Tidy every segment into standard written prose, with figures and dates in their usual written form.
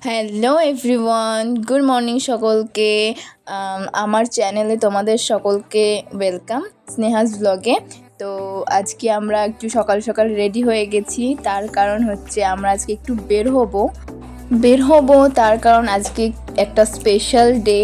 Hello everyone, good morning সকলকে। আমার চ্যানেলে তোমাদের সকলকে ওয়েলকাম স্নেহাস ব্লগে। তো আজকে আমরা একটু সকাল সকাল রেডি হয়ে গেছি। তার কারণ হচ্ছে আমরা আজকে একটু বের হব। তার কারণ আজকে একটা স্পেশাল ডে।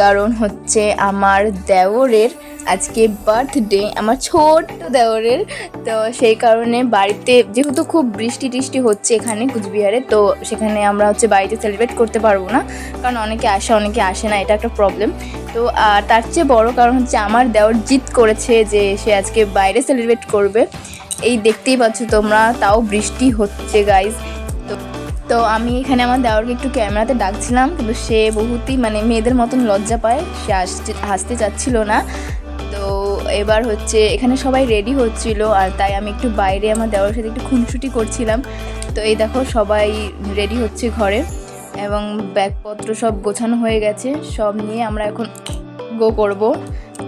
কারণ হচ্ছে আমার দেওরের আজকে বার্থডে, আমার ছোট্ট দেওরের। তো সেই কারণে বাড়িতে যেহেতু খুব বৃষ্টি টিষ্টি হচ্ছে এখানে কুচবিহারে, তো সেখানে আমরা হচ্ছে বাড়িতে সেলিব্রেট করতে পারবো না, কারণ অনেকে আসে অনেকে আসে না, এটা একটা প্রবলেম। তো আর তার চেয়ে বড় কারণ হচ্ছে আমার দেওর জিদ করেছে যে সে আজকে বাইরে সেলিব্রেট করবে। এই দেখতেই পাচ্ছ তোমরা, তাও বৃষ্টি হচ্ছে গাইজ। তো আমি এখানে আমার দেওরকে একটু ক্যামেরাতে ডাকছিলাম, কিন্তু সে বহুতই মেয়েদের মতন লজ্জা পায়, সে হাসতে চাচ্ছিল না। তো এবার হচ্ছে এখানে সবাই রেডি হচ্ছিল, আর তাই আমি একটু বাইরে আমার দেওয়ার সাথে একটু খুনসুটি করছিলাম। তো এই দেখো সবাই রেডি হচ্ছে ঘরে, এবং ব্যাগপত্র সব গোছানো হয়ে গেছে। সব নিয়ে আমরা এখন গো করব।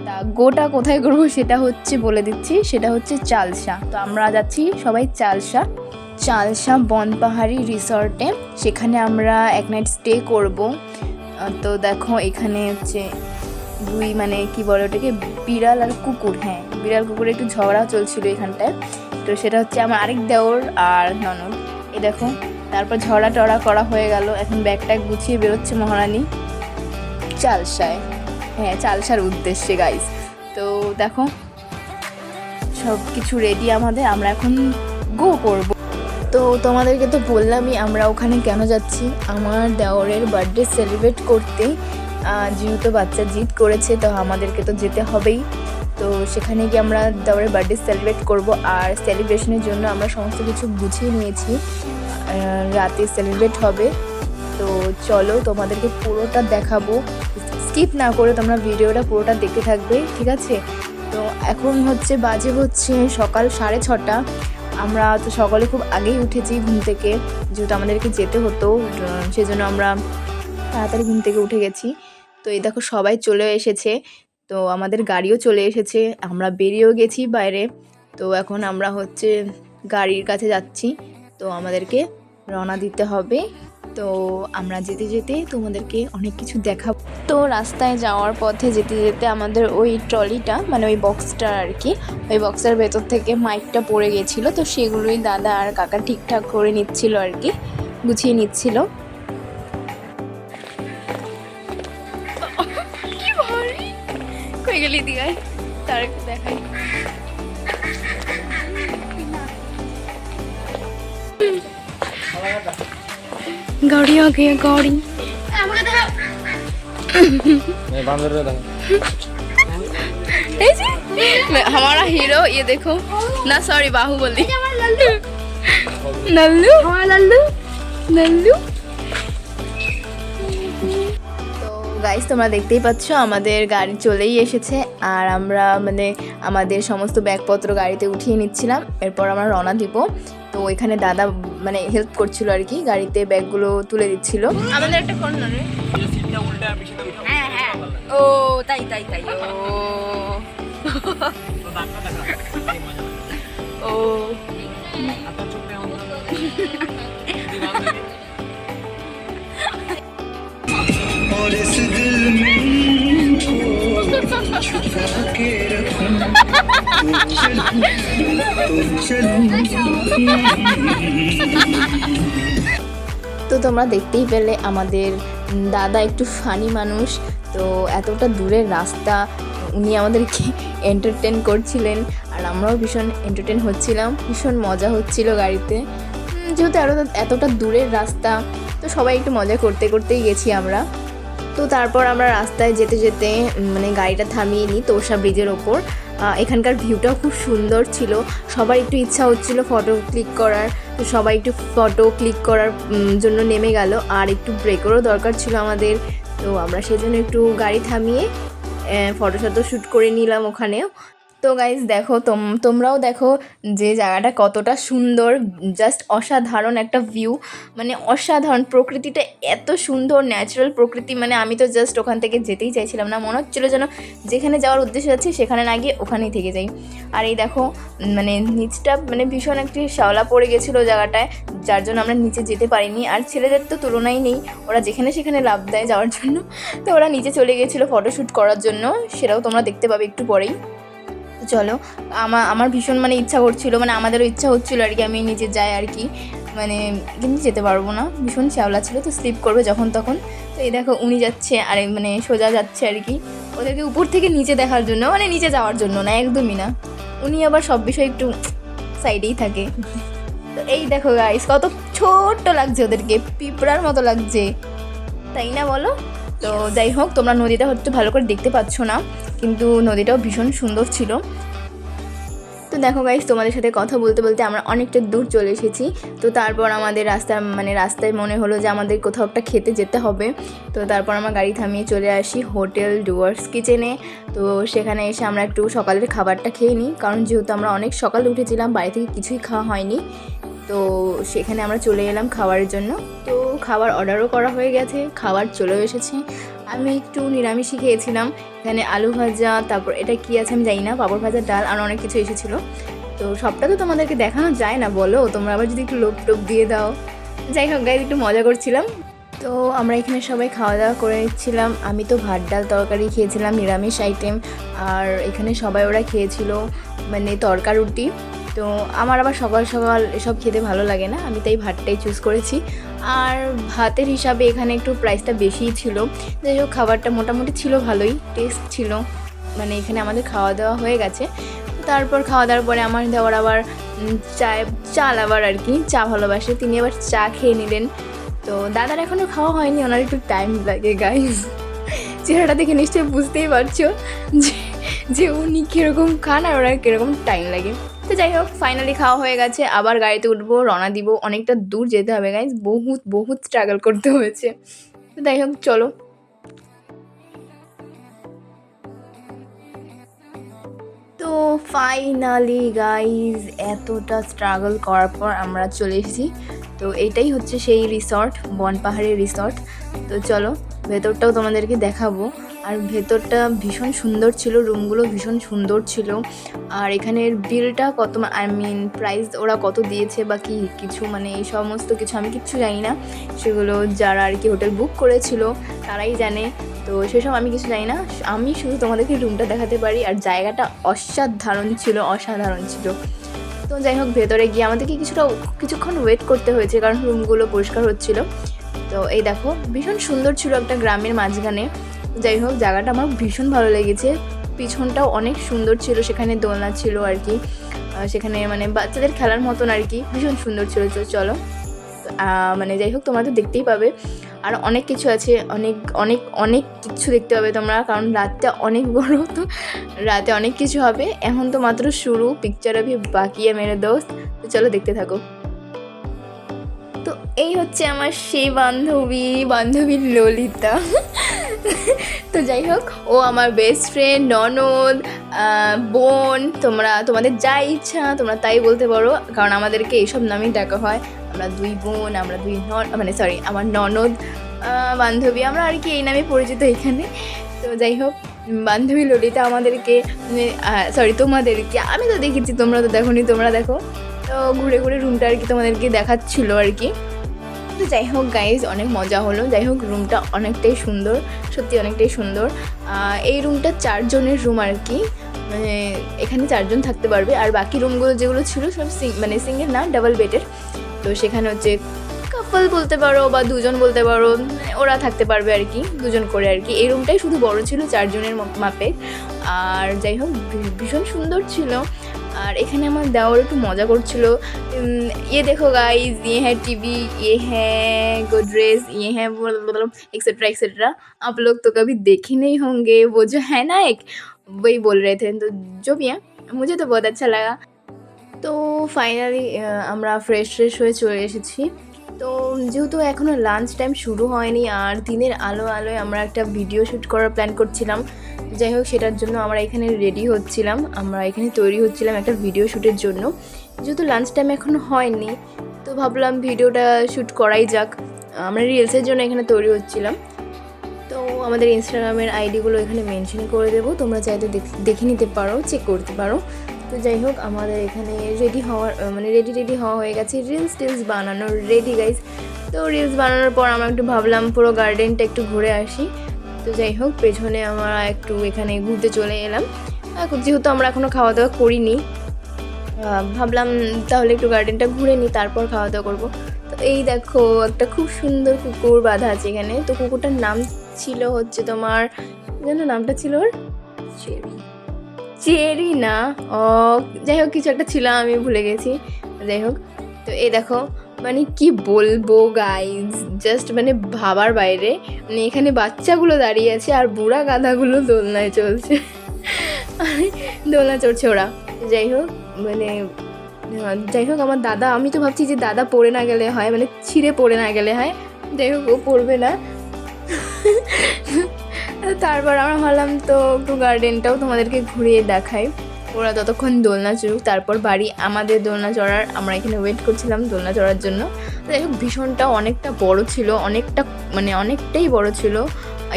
তা গোটা কোথায় করব সেটা হচ্ছে বলে দিচ্ছি, সেটা হচ্ছে চালসা। তো আমরা যাচ্ছি সবাই চালসা বনপাহাড়ি রিসর্টে, সেখানে আমরা এক নাইট স্টে করব। তো দেখো এখানে হচ্ছে দুই কি বলে ওটাকে, বিড়াল আর কুকুর। হ্যাঁ, বিড়াল কুকুরের একটু ঝগড়া চলছিল এখানটায়। তো সেটা হচ্ছে আমার আরেক দেওর আর ননদ। এই দেখো, তারপর ঝগড়া টড়া করা হয়ে গেল, এখন ব্যাগটা গুছিয়ে বেরোচ্ছে মহারানী চালসায়। হ্যাঁ, চালসার উদ্দেশ্যে গাইস। তো দেখো সব কিছু রেডি আমাদের, আমরা এখন গো করব। তো তোমাদেরকে তো বললামই আমরা ওখানে কেন যাচ্ছি, আমার দেওরের বার্থডে সেলিব্রেট করতে। যেহেতু বাচ্চা জিদ করেছে, তো আমাদেরকে তো যেতে হবেই। তো সেখানে গিয়ে আমরা দেওরের বার্থডে সেলিব্রেট করব, আর সেলিব্রেশনের জন্য আমরা সমস্ত কিছু গুছিয়ে নিয়েছি। রাতে সেলিব্রেট হবে। তো চলো তোমাদেরকে পুরোটা দেখাবো, স্কিপ না করে তোমরা ভিডিওটা পুরোটা দেখতে থাকবে, ঠিক আছে? তো এখন বাজে হচ্ছে সকাল 6:30। আমরা তো সকালে খুব আগেই উঠেছি ঘুম থেকে, যেহেতু আমাদেরকে যেতে হতো, সেজন্য আমরা তাড়াতাড়ি ঘুম থেকে উঠে গেছি। তো এই দেখো সবাই চলে এসেছে, তো আমাদের গাড়িও চলে এসেছে, আমরা বেরিয়েও গেছি বাইরে। তো এখন আমরা গাড়ির কাছে যাচ্ছি, তো আমাদেরকে রওনা দিতে হবে। তো আমরা যেতে যেতে তোমাদেরকে অনেক কিছু দেখাবো। তো রাস্তায় যাওয়ার পথে যেতে যেতে আমাদের ওই ট্রলিটা ওই বক্সটা আর কি, ওই বক্সের ভেতর থেকে মাইকটা পড়ে গেছিলো। তো সেগুলোই দাদা আর কাকা ঠিকঠাক করে নিচ্ছিল আর কি, গুছিয়ে নিচ্ছিল। কই গেলি দিগায়, তার দেখাই। गाड़ी आ गई, गाड़ी हमारा हीरो, ये देखो ना, सॉरी बाहुबली, नल्लू नल्लू नल्लू। তো গাইস তোমরা দেখতেই পাচ্ছ আমাদের গাড়ি চলেই এসেছে, আর আমরা আমাদের সমস্ত ব্যাগপত্র গাড়িতে উঠিয়ে নিচ্ছিলাম, এরপর আমরা রওনা দিব। তো এখানে দাদা হেল্প করছিল আর কি, গাড়িতে ব্যাগগুলো তুলে দিচ্ছিল। আমাদের একটা ফোন না রে, হ্যাঁ হ্যাঁ, ও তাই তাই তাই, ও ও और इस दिल में छुपा के रखूं, তো তোমরা দেখতেই পেলে আমাদের দাদা একটু ফানি মানুষ। তো এতটা দূরের রাস্তা উনি আমাদেরকে এন্টারটেন করছিলেন, আর আমরাও ভীষণ এন্টারটেন হচ্ছিলাম, ভীষণ মজা হচ্ছিল গাড়িতে। যেহেতু এতটা দূরের রাস্তা, তো সবাই একটু মজা করতে করতেই গেছি আমরা। তো তারপর আমরা রাস্তায় যেতে যেতে গাড়িটা থামিয়ে নিই তোষা ব্রিজের ওপর। এখানকার ভিউটাও খুব সুন্দর ছিল, সবার একটু ইচ্ছা হচ্ছিল ফটো ক্লিক করার, তো সবাই একটু ফটো ক্লিক করার জন্য নেমে গেল, আর একটু ব্রেকেরও দরকার ছিল আমাদের। তো আমরা সেজন্য একটু গাড়ি থামিয়ে ফটো শ্যুট করে নিলাম ওখানেও। তো গাইজ দেখো, তোমরাও দেখো যে জায়গাটা কতটা সুন্দর, জাস্ট অসাধারণ একটা ভিউ, মানে অসাধারণ প্রকৃতিটা, এত সুন্দর ন্যাচারাল প্রকৃতি, মানে আমি তো জাস্ট ওখান থেকে যেতেই চাইছিলাম না, মনে হচ্ছিলো যেন যেখানে যাওয়ার উদ্দেশ্য আছে সেখানে না গিয়ে ওখানেই থেকে যাই। আর এই দেখো মানে নিচটা মানে ভীষণ একটি শ্যাওলা পড়ে গেছিলো জায়গাটায়, যার জন্য আমরা নিচে যেতে পারিনি। আর ছেলেদের তো তুলনাই নেই, ওরা যেখানে সেখানে লাফ দেয় যাওয়ার জন্য, তো ওরা নিচে চলে গেছিলো ফটোশ্যুট করার জন্য, সেটাও তোমরা দেখতে পাবে একটু পরেই। চলো, আমার ভীষণ মানে ইচ্ছা করছিল, মানে আমাদেরও ইচ্ছা হচ্ছিলো আর কি আমি নিচে যাই আর কি, মানে কিন্তু যেতে পারবো না, ভীষণ শ্যাওলা ছিল, তো স্লিপ করবে যখন তখন। তো এই দেখো উনি যাচ্ছে, আর মানে সোজা যাচ্ছে আর কি, ওদেরকে উপর থেকে নিচে দেখার জন্য, মানে নিচে যাওয়ার জন্য না, একদমই না। উনি আবার সব বিষয় একটু সাইডেই থাকে। তো এই দেখো গাইস, কত ছোট্ট লাগছে ওদেরকে, পিঁপড়ার মতো লাগছে, তাই না বলো? তো যাই হোক, তোমরা নদীটা হয়তো ভালো করে দেখতে পাচ্ছ না, কিন্তু নদীটাও ভীষণ সুন্দর ছিল। তো দেখো গাইস, তোমাদের সাথে কথা বলতে বলতে আমরা অনেকটা দূর চলে এসেছি। তো তারপর আমাদের রাস্তায় মনে হলো যে আমাদের কোথাও একটা খেতে যেতে হবে। তো তারপর আমরা গাড়ি থামিয়ে চলে আসি হোটেল ডুয়ার্স কিচেনে। তো সেখানে এসে আমরা একটু সকালের খাবারটা খেয়ে নিই, কারণ যেহেতু আমরা অনেক সকালে উঠেছিলাম, বাড়ি থেকে কিছুই খাওয়া হয়নি। তো সেখানে আমরা চলে এলাম খাবারের জন্য। তো খাবার অর্ডারও করা হয়ে গেছে, খাবার চলেও এসেছে। আমি একটু নিরামিষই খেয়েছিলাম, এখানে আলু ভাজা, তারপর এটা কি আছে আমি জানি না, পাঁপড় ভাজা, ডাল, আর অনেক কিছু এসেছিলো। তো সবটা তো তোমাদেরকে দেখানো যায় না বলো, তোমরা আবার যদি একটু লোভ টোপ দিয়ে দাও। যাই হোক গাইজ, একটু মজা করছিলাম। তো আমরা এখানে সবাই খাওয়া দাওয়া করে নিচ্ছিলাম। আমি তো ভাত ডাল তরকারি খেয়েছিলাম, নিরামিষ আইটেম, আর এখানে সবাই ওরা খেয়েছিল মানে তরকা রুটি। তো আমার আবার সকাল সকাল এসব খেতে ভালো লাগে না, আমি তাই ভাতটাই চুজ করেছি। আর ভাতের হিসাবে এখানে একটু প্রাইসটা বেশিই ছিল। যাই হোক, খাবারটা মোটামুটি ছিল, ভালোই টেস্ট ছিল। মানে এখানে আমাদের খাওয়া দাওয়া হয়ে গেছে। তারপর খাওয়া দাওয়ার পরে আমার দেওয়ার আবার চাল আবার আর কি, চা ভালোবাসে, তিনি আবার চা খেয়ে নিলেন। তো দাদার এখনও খাওয়া হয়নি, ওনার একটু টাইম লাগে গাইস, চেহারাটা দেখে নিশ্চয়ই বুঝতেই পারছো যে উনি কীরকম খান আর ওনার কীরকম টাইম লাগে। তো যাই হোক, ফাইনালি খাওয়া হয়ে গেছে, আবার গাড়িতে উঠবো, রওনা দিব, অনেকটা দূর যেতে হবে গাইস, বহুত বহুত স্ট্রাগল করতে হয়েছে। তো যাই হোক চলো। তো ফাইনালি গাইজ, এতটা স্ট্রাগল করার পর আমরা চলে এসেছি। তো এইটাই হচ্ছে সেই রিসর্ট, বনপাহাড়ের রিসর্ট। তো চলো ভেতরটাও তোমাদেরকে দেখাবো। আর ভেতরটা ভীষণ সুন্দর ছিল, রুমগুলো ভীষণ সুন্দর ছিল। আর এখানের বিলটা কত, প্রাইস ওরা কত দিয়েছে বা কি কিছু, মানে এই সমস্ত কিছু আমি কিচ্ছু জানি না, সেগুলো যারা আর কি হোটেল বুক করেছিল তারাই জানে। তো সেসব আমি কিছু জানি না, আমি শুধু তোমাদেরকে রুমটা দেখাতে পারি। আর জায়গাটা অসাধারণ ছিল, অসাধারণ ছিল। তো যাই হোক, ভেতরে গিয়ে আমাদেরকে কিছুক্ষণ ওয়েট করতে হয়েছে, কারণ রুমগুলো পরিষ্কার হচ্ছিল। তো এই দেখো, ভীষণ সুন্দর ছিল, একটা গ্রামের মাঝখানে। যাই হোক, জায়গাটা আমার ভীষণ ভালো লেগেছে, পিছনটাও অনেক সুন্দর ছিল, সেখানে দোলনা ছিল আর কি, সেখানে মানে বাচ্চাদের খেলার মতন আর কি, ভীষণ সুন্দর ছিল। চলো, মানে যাই হোক, তোমরা তো দেখতেই পাবে, আর অনেক কিছু আছে, অনেক অনেক অনেক কিছু দেখতে পাবে তোমরা, কারণ রাতটা অনেক বড়, তো রাতে অনেক কিছু হবে। এখন তো মাত্র শুরু, পিকচার আভি বাকি মেরে দোস্ত। তো চলো দেখতে থাকো। তো এই হচ্ছে আমার সেই বান্ধবী ললিতা। তো যাই হোক, ও আমার বেস্ট ফ্রেন্ড, ননদ, বোন, তোমাদের যা ইচ্ছা তোমরা তাই বলতে পারো, কারণ আমাদেরকে এইসব নামেই ডাকা হয়। আমরা দুই বোন, আমরা আমার ননদ, বান্ধবী, আমরা আর কি এই নামে পরিচিত এখানে। তো যাই হোক, বান্ধবী ললিতা আমাদেরকে তোমাদেরকে, আমি তো দেখেছি, তোমরা তো দেখোনি, তোমরা দেখো। তো ঘুরে ঘুরে রুমটা আর কি তোমাদেরকে দেখাচ্ছিলো আর কি। তো যাই হোক গাইজ, অনেক মজা হলো। যাই হোক, রুমটা অনেকটাই সুন্দর, সত্যি অনেকটাই সুন্দর। এই রুমটা 4 জনের রুম আর কি, মানে এখানে 4 জন থাকতে পারবে। আর বাকি রুমগুলো যেগুলো ছিল সব সিঙ্গেল না, ডাবল বেডের। তো সেখানে হচ্ছে কাপল বলতে পারো বা 2 জন বলতে পারো, ওরা থাকতে পারবে আর কি, 2 জন করে আর কি। এই রুমটাই শুধু বড় ছিল, 4 জনের মাপে। আর যাই হোক, ভীষণ সুন্দর ছিল। আর এখানে আমার দেওয়ার একটু মজা করছিল, ये देखो गाइस, ये है टीवी, ये है गोदरेज, ये है एक्सेट्रा एक्सेट्रा। आप लोग तो कभी देखे नहीं होंगे, वो जो है ना एक, वही बोल रहे थे। तो जो भी है, मुझे तो बहुत अच्छा लगा। তো ফাইনালি আমরা ফ্রেশ হয়ে চলে এসেছি। তো যেহেতু এখনও লাঞ্চ টাইম শুরু হয়নি আর দিনের আলোয় আমরা একটা ভিডিও শ্যুট করার প্ল্যান করছিলাম। যাই হোক, সেটার জন্য আমরা এখানে রেডি হচ্ছিলাম, আমরা এখানে তৈরি হচ্ছিলাম একটা ভিডিও শ্যুটের জন্য। যেহেতু লাঞ্চ টাইম এখনও হয়নি, তো ভাবলাম ভিডিওটা শ্যুট করাই যাক। আমরা রিলসের জন্য এখানে তৈরি হচ্ছিলাম। তো আমাদের ইনস্টাগ্রামের আইডিগুলো এখানে মেনশন করে দেবো, তোমরা চাইতে দেখে নিতে পারো, চেক করতে পারো। তো যাই হোক, আমাদের এখানে রেডি হওয়া হয়ে গেছে, রিলস বানানোর রেডি গাইজ। তো রিলস বানানোর পর আমরা একটু ভাবলাম পুরো গার্ডেনটা একটু ঘুরে আসি। তো যাই হোক, পেছনে আমরা একটু এখানে ঘুরতে চলে এলাম। যেহেতু আমরা এখনও খাওয়া দাওয়া করিনি, ভাবলাম তাহলে একটু গার্ডেনটা ঘুরে নিই, তারপর খাওয়া দাওয়া করবো। তো এই দেখো, একটা খুব সুন্দর কুকুর বাঁধা আছে এখানে। তো কুকুরটার নাম ছিল হচ্ছে তোমার, যেন নামটা ছিল ওর চেরি না, যাই হোক কিছু একটা ছিল, আমি ভুলে গেছি। যাই হোক, তো এই দেখো, মানে কি বলবো গাইজ, জাস্ট মানে ভাবার বাইরে। মানে এখানে বাচ্চাগুলো দাঁড়িয়ে আছে আর বুড়া গাধাগুলো দোলনায় চলছে, দোলনা চড়ছে ওরা। যাই হোক, আমার দাদা, আমি তো ভাবছি যে দাদা পড়ে না গেলে হয়, মানে ছিঁড়ে পড়ে না গেলে হয়। যাই হোক, ও পড়বে না। তারপর আমরা ভাবলাম তো একটু গার্ডেনটাও তোমাদেরকে ঘুরিয়ে দেখাই। ওরা ততক্ষণ দোলনা চড়ুক, তারপর বাড়ি। আমাদের দোলনা চড়ার, আমরা এখানে ওয়েট করছিলাম দোলনা চড়ার জন্য। যাই হোক, ভীষণটা অনেকটা বড় ছিল, অনেকটাই বড় ছিল।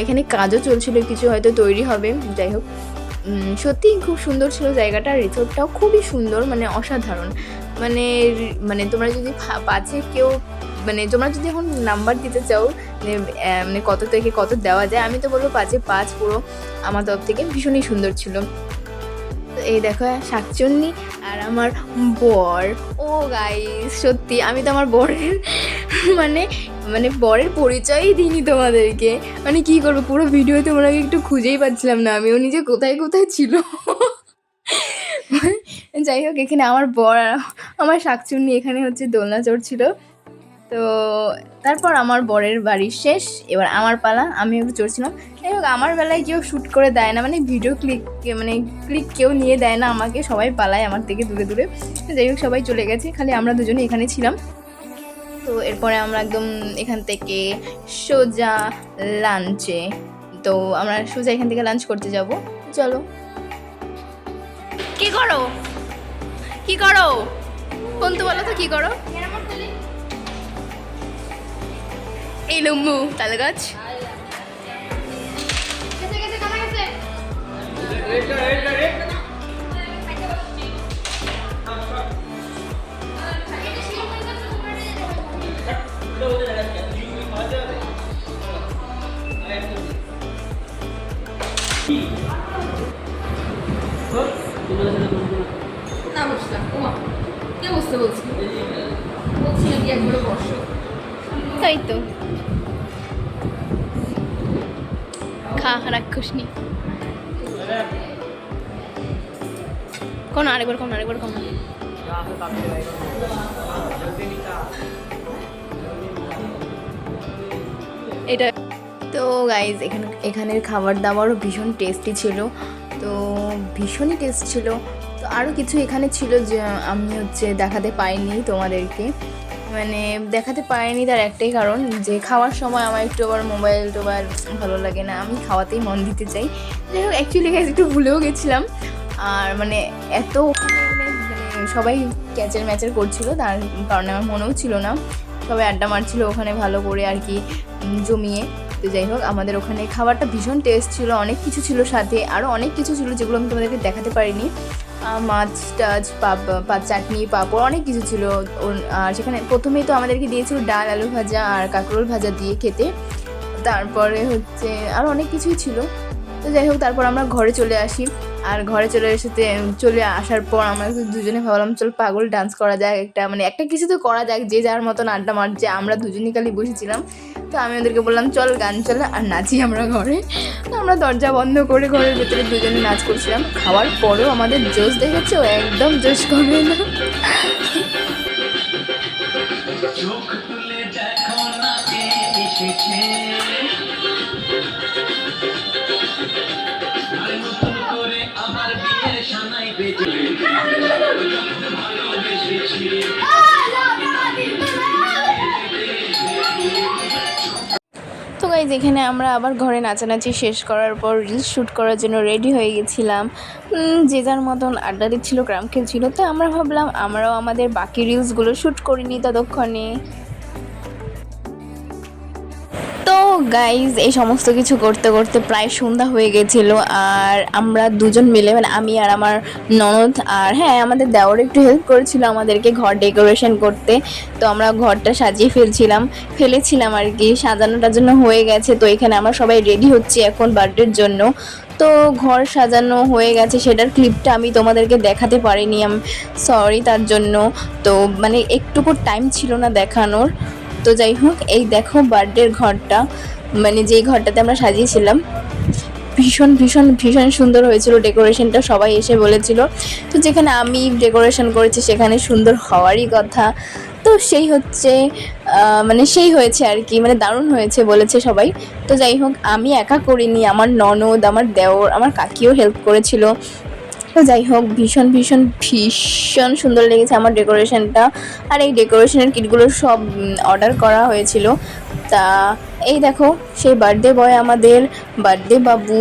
এখানে কাজও চলছিল, কিছু হয়তো তৈরি হবে। যাই হোক, সত্যিই খুব সুন্দর ছিল জায়গাটা। রিসোর্টটাও খুবই সুন্দর, মানে অসাধারণ। মানে তোমরা যদি পাচ্ছে কেউ, মানে তোমরা যদি এখন নাম্বার দিতে চাও মানে কত থেকে কত দেওয়া যায়, আমি তো বলবো 5-এ 5 পুরো আমার তরফ থেকে। ভীষণই সুন্দর ছিল। তো এই দেখো, শাকচুন্নি আর আমার বর। ও গাইস, সত্যি আমি তো আমার বরের মানে বরের পরিচয়ই দিইনি তোমাদেরকে। মানে কি করবো, পুরো ভিডিওতে ওনাকে একটু খুঁজেই পাচ্ছিলাম না আমি, ও নিজে কোথায় কোথায় ছিল। যাই হোক, এখানে আমার বর আর আমার শাকচুন্নি এখানে হচ্ছে দোলনা চড়ছিল। তো তারপর আমার বরের বাড়ি শেষ, এবার আমার পালা, আমি একটু চড়ছিলাম। যাই হোক, আমার বেলায় কেউ শ্যুট করে দেয় না, মানে ভিডিও ক্লিক কেউ নিয়ে দেয় না আমাকে, সবাই পালায় আমার থেকে দূরে দূরে। যাই হোক, সবাই চলে গেছে, খালি আমরা দুজনে এখানে ছিলাম। তো এরপরে আমরা একদম এখান থেকে সোজা লাঞ্চে। তো আমরা সোজা এখান থেকে লাঞ্চ করতে যাব। চলো। কি করো কোন তো বলো তো, কি করো? এই লম্বু তাল গাছ। না বসলাম, কে বসতে বলছি নাকি একবারে বসো। তাই তো, খা রাক্ষসনি। আরেকবার এটা। তো গাইজ, এখানের খাবার দাবারও ভীষণ টেস্টি ছিল, তো ভীষণই টেস্ট ছিল। তো আরও কিছু এখানে ছিল যে আমি দেখাতে পাইনি তোমাদেরকে, দেখাতে পারিনি। তার একটাই কারণ যে খাওয়ার সময় আমার একটু আবার মোবাইল ভালো লাগে না, আমি খাওয়াতেই মন দিতে চাই। যাই হোক, অ্যাকচুয়ালি একটু ভুলেও গেছিলাম। আর এত সবাই ক্যাচের ম্যাচের করছিল, তার কারণে আমার মনেও ছিল না। সবাই আড্ডা মারছিল ওখানে ভালো করে আর কি, জমিয়ে। তো যাই হোক, আমাদের ওখানে খাবারটা ভীষণ টেস্ট ছিল, অনেক কিছু ছিল সাথে, আরও অনেক কিছু ছিল যেগুলো আমি তোমাদেরকে দেখাতে পারিনি। মাছ টাছ, চাটনি, পাঁপড়, অনেক কিছু ছিল। আর সেখানে প্রথমেই তো আমাদেরকে দিয়েছিল ডাল, আলু ভাজা আর কাঁকরোল ভাজা দিয়ে খেতে। তারপরে আরও অনেক কিছুই ছিল। তো যাই হোক, তারপর আমরা ঘরে চলে আসি। আর ঘরে চলে আসার পর আমরা দুজনে ভাবলাম চল পাগল ডান্স করা যাক, একটা কিছু তো করা যাক, যে যার মতন আড্ডা মারছে। আমরা দুজনই খালি বসেছিলাম। তো আমি ওদেরকে বললাম চল গান চলে আর নাচি আমরা ঘরে। তো আমরা দরজা বন্ধ করে ঘরের ভেতরে দুজনে নাচ করছিলাম। খাওয়ার পরেও আমাদের জোশ দেখেছে, ও একদম জোশ কমে না। গাইজ এখানে আমরা আবার ঘরে নাচানাচি শেষ করার পর রিলস শ্যুট করার জন্য রেডি হয়ে গেছিলাম। যে যার মতন আড্ডা দিচ্ছিল, গ্রাম খেলছিল। তো আমরা ভাবলাম আমরাও আমাদের বাকি রিলসগুলো শ্যুট করিনি ততক্ষণে। তো গাইজ এই সমস্ত কিছু করতে করতে প্রায় সন্ধ্যা হয়ে গেছিলো। আর আমরা দুজন মিলে, মানে আমি আর আমার ননদ, আর হ্যাঁ আমাদের দেওর একটু হেল্প করেছিল আমাদেরকে ঘর ডেকোরেশন করতে। তো আমরা ঘরটা সাজিয়ে ফেলেছিলাম আর কি, সাজানোটার জন্য হয়ে গেছে। তো এখানে আমরা সবাই রেডি হচ্ছি এখন বার্থডের জন্য। তো ঘর সাজানো হয়ে গেছে, সেটার ক্লিপটা আমি তোমাদেরকে দেখাতে পারিনি, আমি সরি তার জন্য। তো মানে একটুকু টাইম ছিল না দেখানোর। তো যাই হোক, এই দেখো বার্থডের ঘরটা, মানে যেই ঘরটাতে আমরা সাজিয়েছিলাম, ভীষণ ভীষণ ভীষণ সুন্দর হয়েছিল ডেকোরেশনটা, সবাই এসে বলেছিল। তো যেখানে আমি ডেকোরেশন করেছি সেখানে সুন্দর হওয়ারই কথা। তো সেই হয়েছে আর কি, মানে দারুণ হয়েছে বলেছে সবাই। তো যাই হোক, আমি একা করিনি, আমার ননদ, আমার দেওর, আমার কাকিও হেল্প করেছিল। তো যাই হোক, ভীষণ ভীষণ ভীষণ সুন্দর লেগেছে আমার ডেকোরেশনটা। আর এই ডেকোরেশনের কিটগুলো সব অর্ডার করা হয়েছিল। তা এই দেখো সেই বার্থডে বয়, আমাদের বার্থডে বাবু।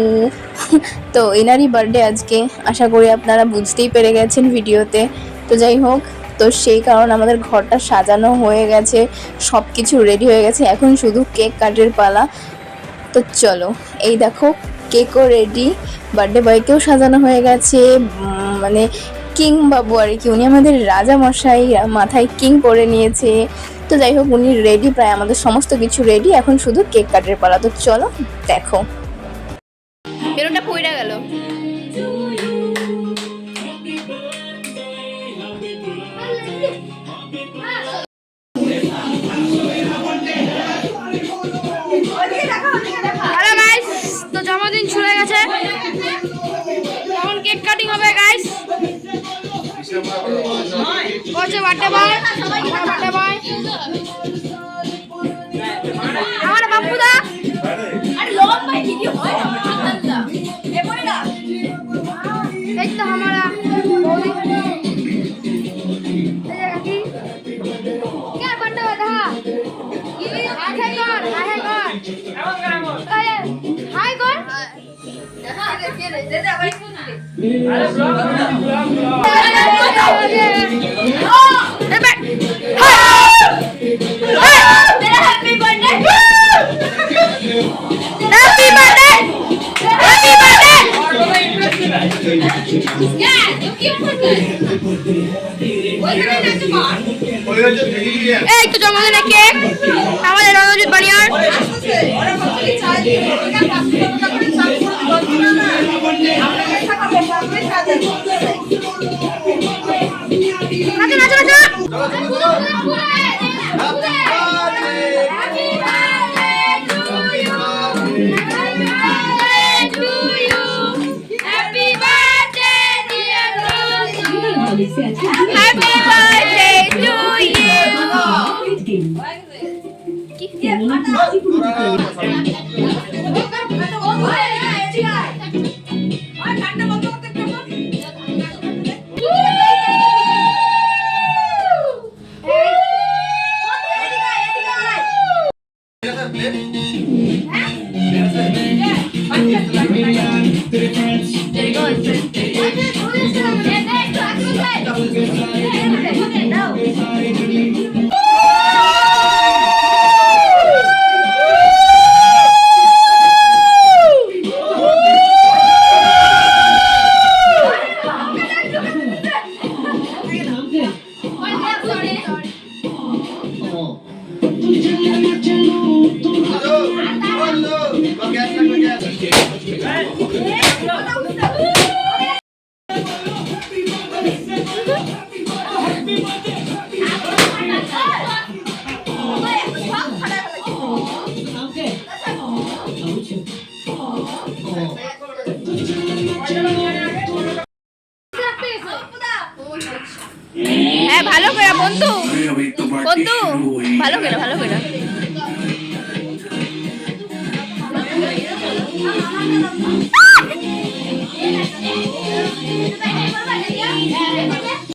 তো এনারই বার্থডে আজকে, আশা করি আপনারা বুঝতেই পেরে গেছেন ভিডিওতে। তো যাই হোক, তো সেই কারণে আমাদের ঘরটা সাজানো হয়ে গেছে, সব কিছু রেডি হয়ে গেছে, এখন শুধু কেক কাটের পালা। তো চলো, এই দেখো কেকও রেডি, বার্থডে বয়কেও সাজানো হয়ে গেছে। মানে কিং বাবু আর কি, উনি আমাদের রাজা মশাই, মাথায় কিং পরে নিয়েছে। তো যাই হোক, উনি রেডি, প্রায় আমাদের সমস্ত কিছু রেডি, এখন শুধু কেক কাটের পালা। তো চলো দেখো, বেলুনটা পইড়া গেল। হ্যালো গাইস, তো জন্মদিন শুরু হয়ে গেছে, এখন কেক কাটিং হবে গাইস। করছে বার্থডে বয়, আমার বার্থডে বয়, আমার বাপুদা। আরে লম্বা ভিডিও হয় না, আনন্দা এ বই না, এই তো हमारा বৌদি। এই কাকি क्या बर्थडे बता, ये हाय हाय कर, हाय हाय कर, हाय कर, दे दे भाई फोन दे। अरे ब्लॉग मेरा happy birthday, happy birthday, happy birthday. क्या तू क्यों करता है, এই তো জন্মদিনের কেক আমাদের রণজিৎ বানিয়ার। নাচো নাচো নাচো। Happy birthday to হ্যাঁ ভালো করে বন্ধু, বন্ধু ভালো করে ভালো করে।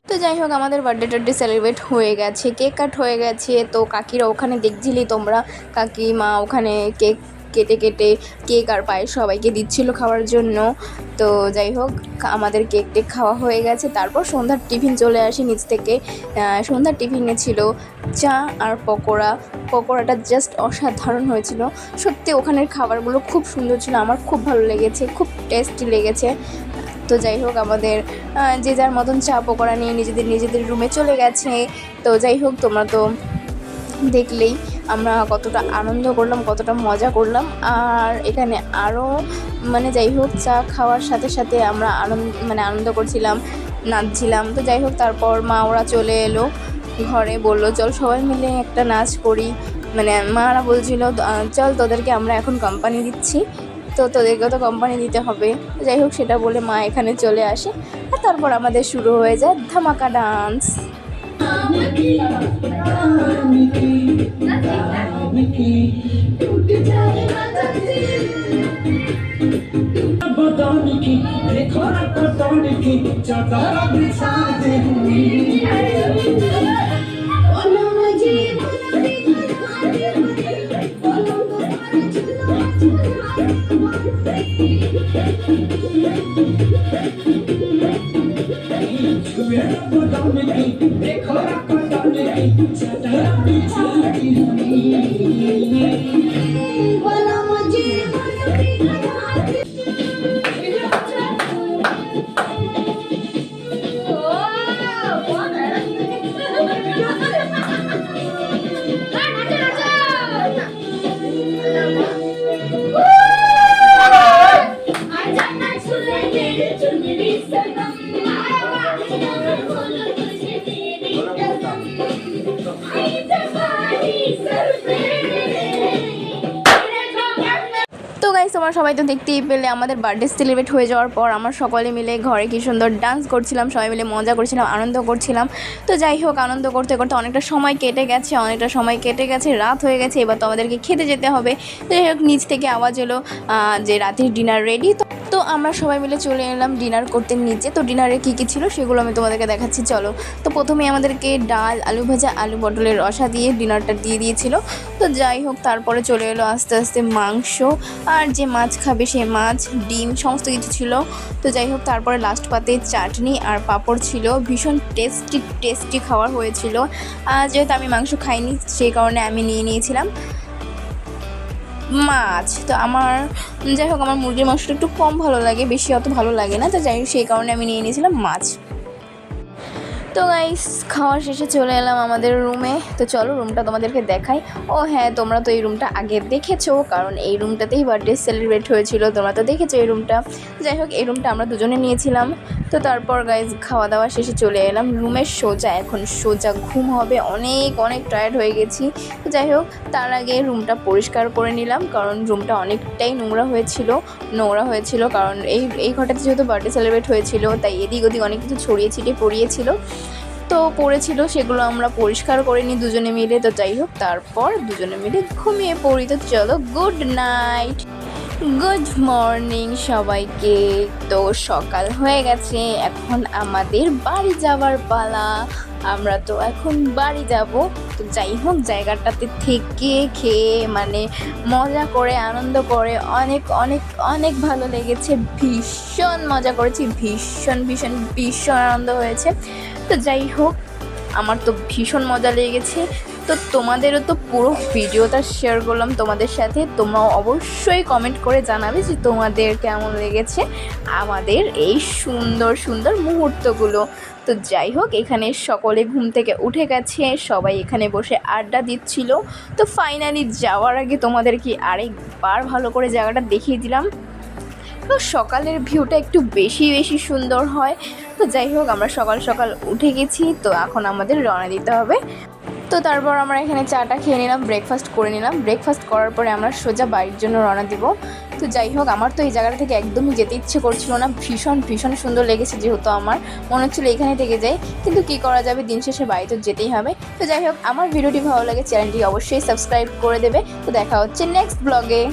তো যাই হোক, আমাদের বার্থডে সেলিব্রেট হয়ে গেছে, কেক কাট হয়ে গেছে। তো কাকিরা ওখানে দেখছিলি তোমরা, কাকিমা ওখানে কেক কেটে কেটে কেক আর পায়েস সবাইকে দিচ্ছিল খাওয়ার জন্য। তো যাই হোক আমাদের কেক টেক খাওয়া হয়ে গেছে। তারপর সন্ধ্যার টিফিন চলে আসে নিচ থেকে। সন্ধ্যার টিফিনে ছিল চা আর পকোড়াটা জাস্ট অসাধারণ হয়েছিল। সত্যি ওখানের খাবারগুলো খুব সুন্দর ছিল, আমার খুব ভালো লেগেছে, খুব টেস্টি লেগেছে। তো যাই হোক আমাদের যে যার মতন চা পকোড়া নিয়ে নিজেদের রুমে চলে গেছে। তো যাই হোক তোমরা তো দেখলেই আমরা কতটা আনন্দ করলাম, কতটা মজা করলাম। আর এখানে আরও যাই হোক চা খাওয়ার সাথে সাথে আমরা আনন্দ করছিলাম, নাচছিলাম। তো যাই হোক তারপর মা ওরা চলে এলো ঘরে, বললো চল সবাই মিলে একটা নাচ করি। মারা বলছিল চল তোদেরকে আমরা এখন কোম্পানি দিচ্ছি, তো তোদেরকে তো কোম্পানি দিতে হবে। যাই হোক সেটা বলে মা এখানে চলে আসে আর তারপর আমাদের শুরু হয়ে যায় ধামাকা ডান্স। তো গাইস তোমরা সবাই তো দেখতেই পেলে আমাদের বার্থডে সেলিব্রেট হয়ে যাওয়ার পর আমরা সকলে মিলে ঘরে কি সুন্দর ডান্স করছিলাম, সবাই মিলে মজা করছিলাম, আনন্দ করছিলাম। তো যাই হোক আনন্দ করতে করতে অনেকটা সময় কেটে গেছে, রাত হয়ে গেছে। এবার তো আমাদেরকে খেতে যেতে হবে। তো যাই হোক নিচ থেকে আওয়াজ এলো যে রাতের ডিনার রেডি। তো আমরা সবাই মিলে চলে এলাম ডিনার করতে নিচে। তো ডিনারে কী কী ছিল সেগুলো আমি তোমাদেরকে দেখাচ্ছি চলো। তো প্রথমে আমাদেরকে ডাল, আলু ভাজা, আলু পটলের রসা দিয়ে ডিনারটা দিয়ে দিয়েছিল। তো যাই হোক তারপরে চলে এলো আস্তে আস্তে মাংস, আর যে মাছ খাবে সে মাছ, ডিম সমস্ত কিছু ছিল। তো যাই হোক তারপরে লাস্ট পাতে চাটনি আর পাঁপড় ছিল। ভীষণ টেস্টি খাবার হয়েছিল। যেহেতু আমি মাংস খাইনি সেই কারণে আমি নিয়ে নিয়েছিলাম মাছ। তো যাই হোক আমার মুরগির মাংসটা একটু কম ভালো লাগে, বেশি অত ভালো লাগে না। তো যাই হোক সেই কারণে আমি নিয়ে নিয়েছিলাম মাছ। তো গাইস খাওয়া শেষে চলে এলাম আমাদের রুমে। তো চলো রুমটা তোমাদেরকে দেখাই। ও হ্যাঁ তোমরা তো এই রুমটা আগে দেখেছো, কারণ এই রুমটাতেই বার্থডে সেলিব্রেট হয়েছিল, তোমরা তো দেখেছো এই রুমটা। যাই হোক এই রুমটা আমরা দুজনে নিয়েছিলাম। তো তারপর গাইস খাওয়া দাওয়া শেষে চলে এলাম রুমে এখন সোজা ঘুম হবে। অনেক টায়ার্ড হয়ে গেছি। তো যাই হোক তার আগে রুমটা পরিষ্কার করে নিলাম, কারণ রুমটা অনেকটাই নোংরা হয়েছিল কারণ এই ঘরটাতে যেহেতু বার্থডে সেলিব্রেট হয়েছিল তাই এদিক ওদিক অনেক কিছু ছড়িয়ে ছিটিয়ে পড়েছিল সেগুলো আমরা পরিষ্কার করে নিই দুজনে মিলে। তো যাই হোক তারপর দুজনে মিলে ঘুমিয়ে পড়ি। তো চলো গুড নাইট, গুড মর্নিং সবাইকে। তো সকাল হয়ে গেছে, এখন আমাদের বাড়ি যাওয়ার পালা। আমরা তো এখন বাড়ি যাব। তো যাই হোক জায়গাটাতে থেকে খেয়ে মজা করে আনন্দ করে অনেক ভালো লেগেছে। ভীষণ মজা করেছি, ভীষণ আনন্দ হয়েছে। তো যাই হোক আমার তো ভীষণ মজা লেগেছে। তো তোমাদেরও তো পুরো ভিডিওটা শেয়ার করলাম তোমাদের সাথে। তোমরাও অবশ্যই কমেন্ট করে জানাবে যে তোমাদের কেমন লেগেছে আমাদের এই সুন্দর মুহূর্তগুলো। তো যাই হোক এখানে সকলে ঘুম থেকে উঠে গেছে, সবাই এখানে বসে আড্ডা দিচ্ছিল। তো ফাইনালি যাওয়ার আগে তোমাদেরকে আরেকবার ভালো করে জায়গাটা দেখিয়ে দিলাম। তো সকালের ভিউটা একটু বেশি সুন্দর হয়। তো যাই হোক আমরা সকাল উঠে গেছি। তো এখন আমাদের রওনা দিতে হবে। তো তারপর আমরা এখানে চাটা খেয়ে নিলাম, ব্রেকফাস্ট করে নিলাম। ব্রেকফাস্ট করার পরে আমরা সোজা বাড়ির জন্য রওনা দিব। তো যাই হোক আমার তো এই জায়গাটা থেকে একদমই যেতে ইচ্ছে করছিল না, ভীষণ সুন্দর লেগেছে। যেহেতু আমার মনে হচ্ছিলো এখানে থেকে যাই, কিন্তু কি করা যাবে, দিন শেষে বাড়ি তো যেতেই হবে। তো যাই হোক আমার ভিডিওটি ভালো লাগে চ্যানেলটি অবশ্যই সাবস্ক্রাইব করে দেবে। তো দেখা হচ্ছে নেক্সট ব্লগে।